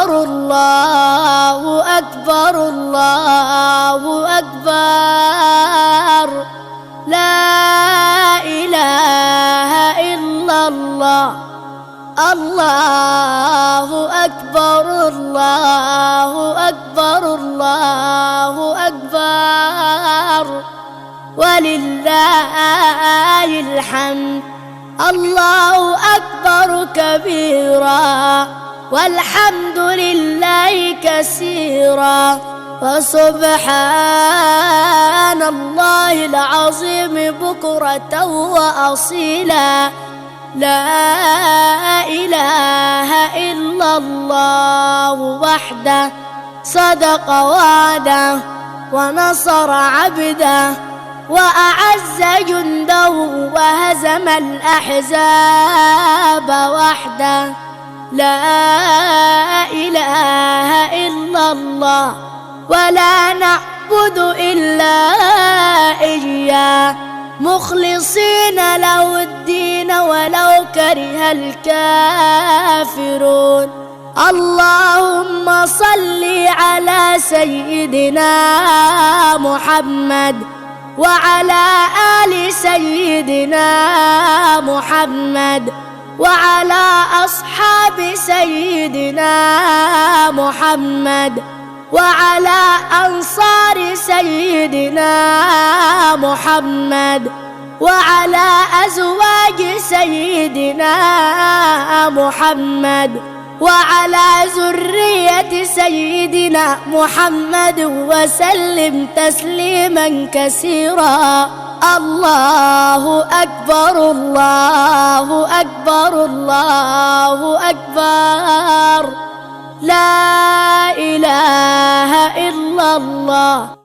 أكبر الله أكبر الله أكبر لا إله إلا الله الله أكبر الله أكبر الله أكبر ولله الحمد الله أكبر كبيرا والحمد لله كثيرا وسبحان الله العظيم بكرة وأصيلا لا إله إلا الله وحده صدق وعده ونصر عبده وأعز جنده وهزم الأحزاب وحده لا إله إلا الله ولا نعبد إلا إياه مخلصين له الدين ولو كره الكافرون اللهم صل على سيدنا محمد وعلى آل سيدنا محمد وعلى أصحاب سيدنا محمد وعلى أنصار سيدنا محمد وعلى أزواج سيدنا محمد وعلى ذرية سيدنا محمد وسلم تسليما كثيرا الله أكبر الله أكبر الله أكبر لا إله إلا الله.